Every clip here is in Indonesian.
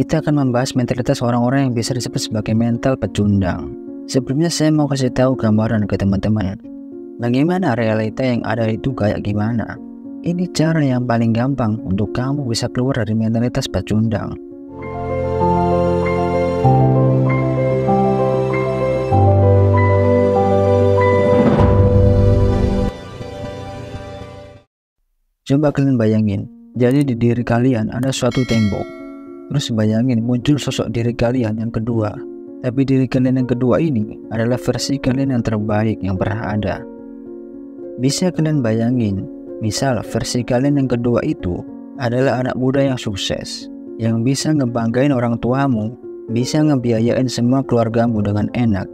Kita akan membahas mentalitas orang-orang yang bisa disebut sebagai mental pecundang. Sebelumnya saya mau kasih tahu gambaran ke teman-teman. Bagaimana realita yang ada itu kayak gimana? Ini cara yang paling gampang untuk kamu bisa keluar dari mentalitas pecundang. Coba kalian bayangin, jadi di diri kalian ada suatu tembok. Terus bayangin muncul sosok diri kalian yang kedua. Tapi diri kalian yang kedua ini adalah versi kalian yang terbaik yang pernah ada. Bisa kalian bayangin, misal versi kalian yang kedua itu adalah anak muda yang sukses, yang bisa ngebanggain orang tuamu, bisa ngebiayain semua keluargamu dengan enak,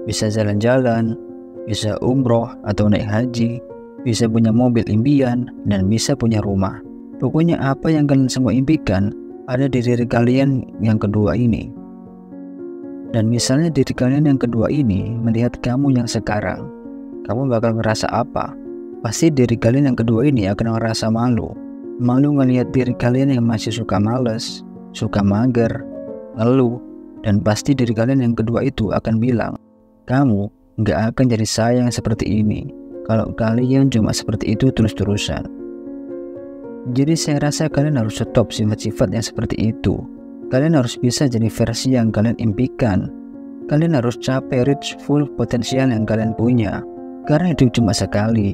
bisa jalan-jalan, bisa umroh atau naik haji, bisa punya mobil impian, dan bisa punya rumah. Pokoknya apa yang kalian semua impikan ada di diri kalian yang kedua ini. Dan misalnya diri kalian yang kedua ini melihat kamu yang sekarang, kamu bakal ngerasa apa? Pasti diri kalian yang kedua ini akan ngerasa malu. Malu ngelihat diri kalian yang masih suka males, suka mager, ngeluh. Dan pasti diri kalian yang kedua itu akan bilang, kamu gak akan jadi saya yang seperti ini kalau kalian cuma seperti itu terus-terusan. Jadi saya rasa kalian harus stop sifat-sifat yang seperti itu. Kalian harus bisa jadi versi yang kalian impikan. Kalian harus capai reach full potensial yang kalian punya. Karena itu cuma sekali.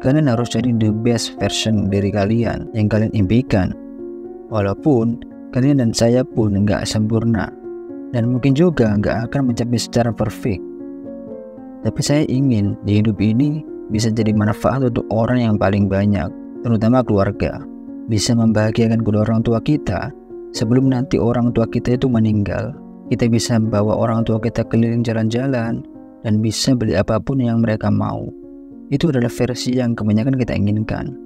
Kalian harus jadi the best version dari kalian yang kalian impikan. Walaupun kalian dan saya pun nggak sempurna. Dan mungkin juga nggak akan mencapai secara perfect. Tapi saya ingin di hidup ini bisa jadi manfaat untuk orang yang paling banyak, terutama keluarga. Bisa membahagiakan kedua orang tua kita sebelum nanti orang tua kita itu meninggal. Kita bisa bawa orang tua kita keliling jalan-jalan dan bisa beli apapun yang mereka mau. Itu adalah versi yang kebanyakan kita inginkan.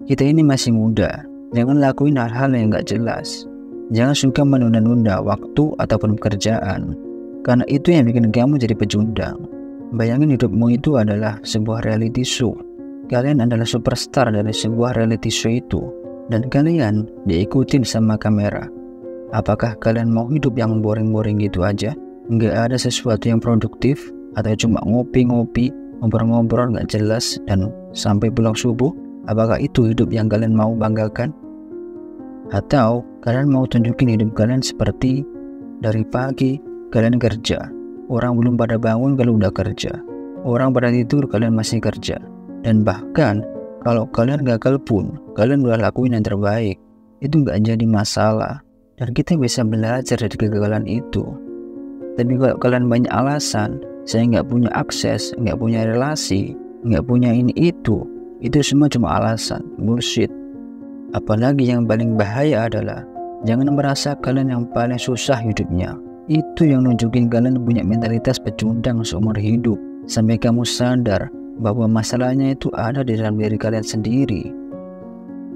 Kita ini masih muda, jangan lakuin hal-hal yang gak jelas. Jangan suka menunda-nunda waktu ataupun pekerjaan, karena itu yang bikin kamu jadi pecundang. Bayangin hidupmu itu adalah sebuah reality show. Kalian adalah superstar dari sebuah reality show itu, dan kalian diikutin sama kamera. Apakah kalian mau hidup yang boring-boring gitu aja? Nggak ada sesuatu yang produktif, atau cuma ngopi-ngopi, ngobrol-ngobrol nggak jelas, dan sampai pulang subuh? Apakah itu hidup yang kalian mau banggakan? Atau kalian mau tunjukin hidup kalian seperti dari pagi kalian kerja, orang belum pada bangun kalian udah kerja, orang pada tidur kalian masih kerja. Dan bahkan kalau kalian gagal pun kalian udah lakuin yang terbaik. Itu nggak jadi masalah, dan kita bisa belajar dari kegagalan itu. Tapi kalau kalian banyak alasan, saya nggak punya akses, nggak punya relasi, nggak punya ini itu semua cuma alasan, bullshit. Apalagi yang paling bahaya adalah jangan merasa kalian yang paling susah hidupnya. Itu yang nunjukin kalian punya mentalitas pecundang seumur hidup, sampai kamu sadar bahwa masalahnya itu ada di dalam diri kalian sendiri.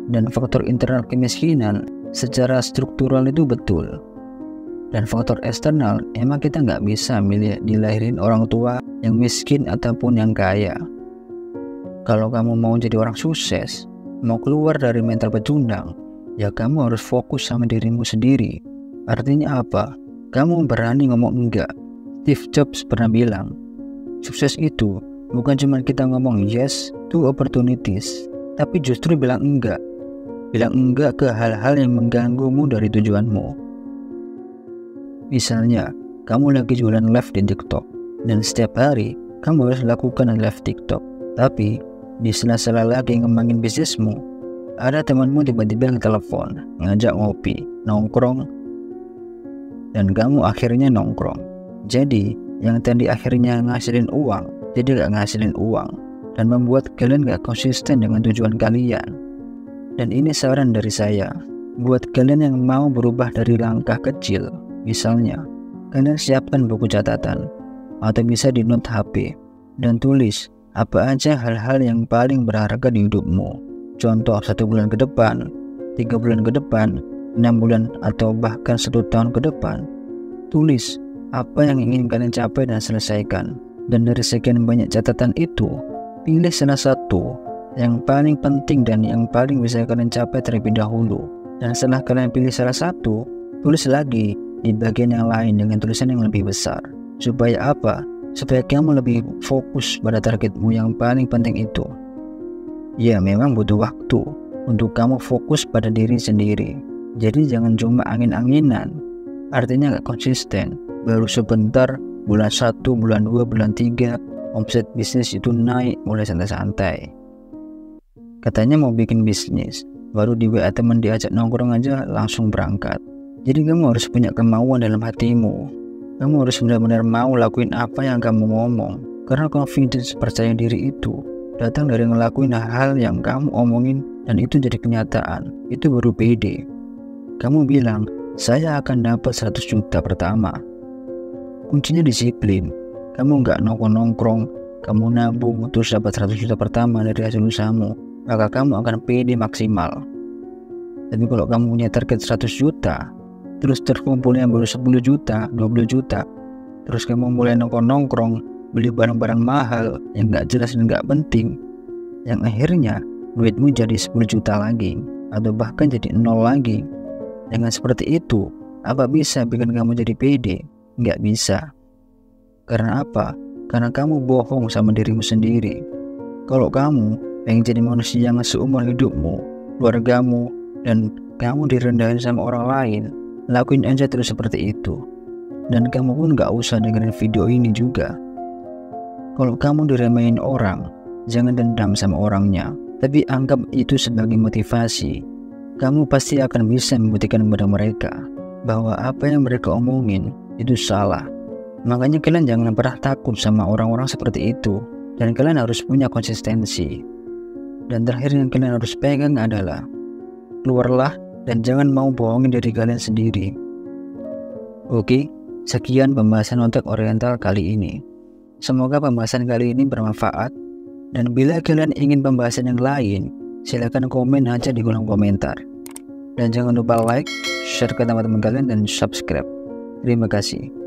Dan faktor internal kemiskinan secara struktural itu betul. Dan faktor eksternal, emang kita nggak bisa milih dilahirin orang tua yang miskin ataupun yang kaya. Kalau kamu mau jadi orang sukses, mau keluar dari mental pecundang, ya kamu harus fokus sama dirimu sendiri. Artinya apa? Kamu berani ngomong enggak. Steve Jobs pernah bilang, sukses itu bukan cuma kita ngomong yes to opportunities, tapi justru bilang enggak. Bilang enggak ke hal-hal yang mengganggumu dari tujuanmu. Misalnya, kamu lagi jualan live di TikTok, dan setiap hari kamu harus lakukan live TikTok. Tapi, di sela-sela lagi ngembangin bisnismu, ada temanmu tiba-tiba ngetelepon, ngajak ngopi, nongkrong, dan kamu akhirnya nongkrong. Jadi, yang tadi akhirnya ngasilin uang, jadi gak ngasilin uang, dan membuat kalian gak konsisten dengan tujuan kalian. Dan ini saran dari saya, buat kalian yang mau berubah dari langkah kecil. Misalnya, kalian siapkan buku catatan, atau bisa di note HP, dan tulis apa aja hal-hal yang paling berharga di hidupmu. Contoh 1 bulan ke depan, 3 bulan ke depan, 6 bulan, atau bahkan 1 tahun ke depan. Tulis apa yang ingin kalian capai dan selesaikan. Dan dari sekian banyak catatan itu, pilih salah satu yang paling penting dan yang paling bisa kalian capai terlebih dahulu. Dan setelah kalian pilih salah satu, Tulis lagi di bagian yang lain dengan tulisan yang lebih besar. Supaya apa? Supaya kamu lebih fokus pada targetmu yang paling penting itu. Ya, memang butuh waktu untuk kamu fokus pada diri sendiri. Jadi jangan cuma angin-anginan, artinya gak konsisten. Baru sebentar, bulan 1, bulan 2, bulan 3, omset bisnis itu naik mulai santai-santai. Katanya mau bikin bisnis, baru di WA teman diajak nongkrong aja langsung berangkat. Jadi kamu harus punya kemauan dalam hatimu. Kamu harus benar-benar mau lakuin apa yang kamu ngomong. Karena confidence, percaya diri itu datang dari ngelakuin hal yang kamu omongin dan itu jadi kenyataan. Itu baru pede. Kamu bilang, saya akan dapat 100 juta pertama. Kuncinya disiplin. Kamu nggak nongkrong, kamu nabung terus dapat 100 juta pertama dari hasil usahamu, maka kamu akan pede maksimal. Tapi kalau kamu punya target 100 juta, terus terkumpulnya baru 10 juta, 20 juta, terus kamu mulai nongkrong, beli barang-barang mahal yang nggak jelas dan nggak penting, yang akhirnya duitmu jadi 10 juta lagi, atau bahkan jadi 0 lagi. Dengan seperti itu, apa bisa bikin kamu jadi pede? Nggak bisa. Karena apa? Karena kamu bohong sama dirimu sendiri. Kalau kamu pengen jadi manusia yang seumur hidupmu, keluargamu, dan kamu direndahin sama orang lain, lakuin aja terus seperti itu. Dan kamu pun gak usah dengerin video ini juga. Kalau kamu diremehin orang, jangan dendam sama orangnya, tapi anggap itu sebagai motivasi. Kamu pasti akan bisa membuktikan kepada mereka bahwa apa yang mereka omongin itu salah. Makanya kalian jangan pernah takut sama orang-orang seperti itu. Dan kalian harus punya konsistensi. Dan terakhir yang kalian harus pegang adalah keluarlah dan jangan mau bohongin diri kalian sendiri. Oke, sekian pembahasan otak oriental kali ini. Semoga pembahasan kali ini bermanfaat. Dan bila kalian ingin pembahasan yang lain, silakan komen aja di kolom komentar. Dan jangan lupa like, share ke teman-teman kalian, dan subscribe. Terima kasih.